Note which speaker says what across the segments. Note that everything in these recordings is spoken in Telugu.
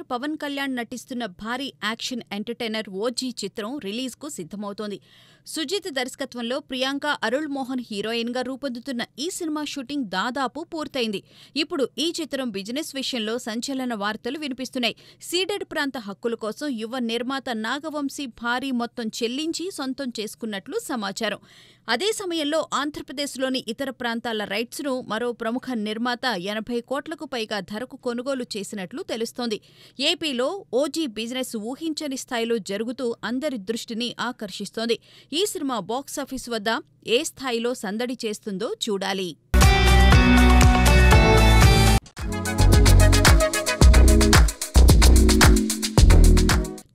Speaker 1: స్టార్ పవన్ కళ్యాణ్ నటిస్తున్న భారీ యాక్షన్ ఎంటర్టైనర్ ఓజీ చిత్రం రిలీజ్కు సిద్ధమవుతోంది. సుజిత్ దర్శకత్వంలో ప్రియాంక అరుళ్ మోహన్ హీరోయిన్గా రూపొందుతున్న ఈ సినిమా షూటింగ్ దాదాపు పూర్తయింది. ఇప్పుడు ఈ చిత్రం బిజినెస్ విషయంలో సంచలన వార్తలు వినిపిస్తున్నాయి. సీడెడ్ ప్రాంత హక్కుల కోసం యువ నిర్మాత నాగవంశీ భారీ మొత్తం చెల్లించి సొంతం చేసుకున్నట్లు సమాచారం. అదే సమయంలో ఆంధ్రప్రదేశ్లోని ఇతర ప్రాంతాల రైట్స్ను మరో ప్రముఖ నిర్మాత 80 కోట్లకు పైగా ధరకు కొనుగోలు చేసినట్లు తెలుస్తోంది. ఏపీలో ఓజీ బిజినెస్ ఊహించని స్థాయిలో జరుగుతూ అందరి దృష్టిని ఆకర్షిస్తోంది. ఈ సినిమా బాక్సాఫీస్ వద్ద ఏ స్థాయిలో సందడి చేస్తుందో చూడాలి.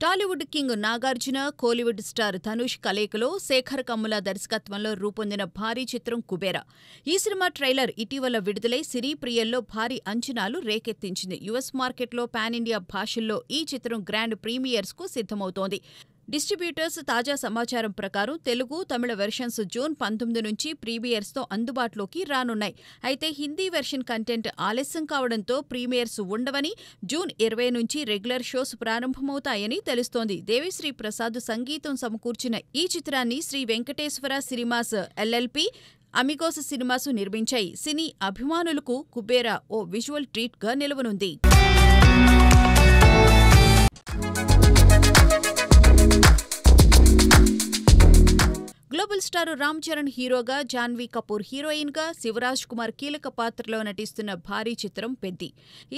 Speaker 1: టాలీవుడ్ కింగ్ నాగార్జున, కోలీవుడ్ స్టార్ ధనుష్ కలయికలో శేఖర్ కమ్ముల దర్శకత్వంలో రూపొందిన భారీ చిత్రం కుబేరా. ఈ సినిమా ట్రైలర్ ఇటీవల విడుదలై సినీ ప్రియుల్లో భారీ అంచనాలు రేకెత్తించింది. యుఎస్ మార్కెట్లో పాన్ ఇండియా భాషల్లో ఈ చిత్రం గ్రాండ్ ప్రీమియర్స్కు సిద్ధమవుతోంది. డిస్ట్రిబ్యూటర్స్ తాజా సమాచారం ప్రకారం తెలుగు, తమిళ వెర్షన్స్ జూన్ 19 నుంచి ప్రీమియర్స్తో అందుబాటులోకి రానున్నాయి. అయితే హిందీ వెర్షన్ కంటెంట్ ఆలస్యం కావడంతో ప్రీమియర్స్ ఉండవని, జూన్ 20 నుంచి రెగ్యులర్ షోస్ ప్రారంభమవుతాయని తెలుస్తోంది. దేవిశ్రీ ప్రసాద్ సంగీతం సమకూర్చిన ఈ చిత్రాన్ని Sri Venkateswara cinemas LLP, Amigos cinemas నిర్మించాయి. సినీ అభిమానులకు కుబేరా ఓ విజువల్ ట్రీట్గా నిలవనుంది. గ్లోబల్ స్టార్ రామ్ చరణ్ హీరోగా, జాన్వీ కపూర్ హీరోయిన్గా, శివరాజ్ కుమార్ కీలక పాత్రలో నటిస్తున్న భారీ చిత్రం పెద్ది.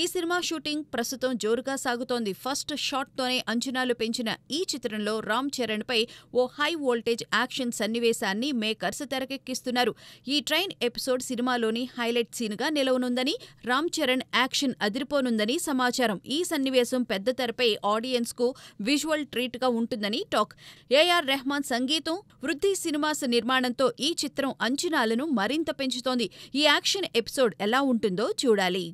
Speaker 1: ఈ సినిమా షూటింగ్ ప్రస్తుతం జోరుగా సాగుతోంది. ఫస్ట్ షాట్తోనే అంచనాలు పెంచిన ఈ చిత్రంలో రామ్ చరణ్పై ఓ హై వోల్టేజ్ యాక్షన్ సన్నివేశాన్ని మేకర్స్ తెరకెక్కిస్తున్నారు. ఈ ట్రైన్ ఎపిసోడ్ సినిమాలోని హైలైట్ సీన్గా నిలవనుందని, రామ్ చరణ్ యాక్షన్ అదిరిపోనుందని సమాచారం. ఈ సన్నివేశం పెద్ద తెరపై ఆడియన్స్కు విజువల్ ట్రీట్గా ఉంటుందని టాక్. ఏఆర్ రెహమాన్ సంగీతం, వృద్ధి సినిమాస్ నిర్మాణంతో ఈ చిత్రం అంచనాలను మరింత పెంచుతోంది. ఈ యాక్షన్ ఎపిసోడ్ ఎలా ఉంటుందో చూడాలి.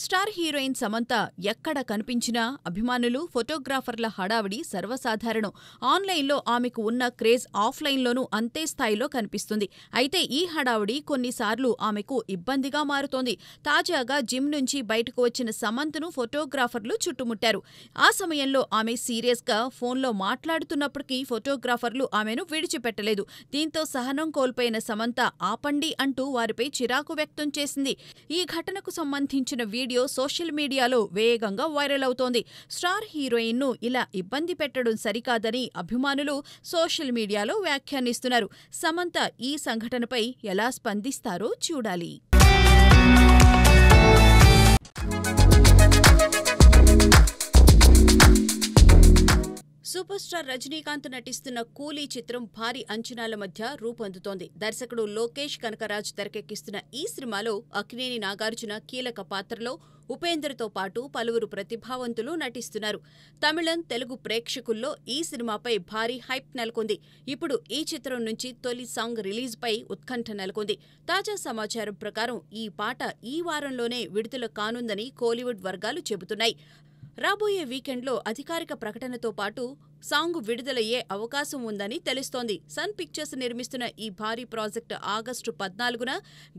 Speaker 1: స్టార్ హీరోయిన్ సమంత ఎక్కడ కనిపించినా అభిమానులు, ఫోటోగ్రాఫర్ల హడావిడి సర్వసాధారణం. ఆన్లైన్లో ఆమెకు ఉన్న క్రేజ్ ఆఫ్లైన్లోనూ అంతే స్థాయిలో కనిపిస్తుంది. అయితే ఈ హడావిడి కొన్నిసార్లు ఆమెకు ఇబ్బందిగా మారుతోంది. తాజాగా జిమ్ నుంచి బయటకు వచ్చిన సమంతను ఫోటోగ్రాఫర్లు చుట్టుముట్టారు. ఆ సమయంలో ఆమె సీరియస్గా ఫోన్లో మాట్లాడుతున్నప్పటికీ ఫోటోగ్రాఫర్లు ఆమెను విడిచిపెట్టలేదు. దీంతో సహనం కోల్పోయిన సమంత ఆపండి అంటూ వారిపై చిరాకు వ్యక్తం చేసింది. ఈ ఘటనకు సంబంధించిన వీడియో సోషల్ మీడియాలో వేగంగా వైరల్ అవుతోంది. స్టార్ హీరోయిన్ను ఇలా ఇబ్బంది పెట్టడం సరికాదని అభిమానులు సోషల్ మీడియాలో వ్యాఖ్యానిస్తున్నారు. సమంత ఈ సంఘటనపై ఎలా స్పందిస్తారో చూడాలి. సూపర్ స్టార్ రజనీకాంత్ నటిస్తున్న కూలీ చిత్రం భారీ అంచనాల మధ్య రూపొందుతోంది. దర్శకుడు లోకేష్ కనకరాజ్ తెరకెక్కిస్తున్న ఈ సినిమాలో అక్కినేని నాగార్జున కీలక పాత్రలో, ఉపేంద్రతో పాటు పలువురు ప్రతిభావంతులు నటిస్తున్నారు. తమిళం, తెలుగు ప్రేక్షకుల్లో ఈ సినిమాపై భారీ హైప్ నెలకొంది. ఇప్పుడు ఈ చిత్రం నుంచి తొలి సాంగ్ రిలీజ్పై ఉత్కంఠ నెలకొంది. తాజా సమాచారం ప్రకారం ఈ పాట ఈ వారంలోనే విడుదల కానుందని కోలీవుడ్ వర్గాలు చెబుతున్నాయి. రాబోయే వీకెండ్లో అధికారిక ప్రకటనతో పాటు సాంగ్ విడుదలయ్యే అవకాశం ఉందని తెలుస్తోంది. సన్ పిక్చర్స్ నిర్మిస్తున్న ఈ భారీ ప్రాజెక్టు ఆగస్టు 14న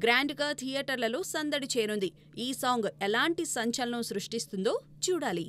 Speaker 1: గ్రాండ్గా థియేటర్లలో సందడి చేయనుంది. ఈ సాంగ్ ఎలాంటి సంచలనం సృష్టిస్తుందో చూడాలి.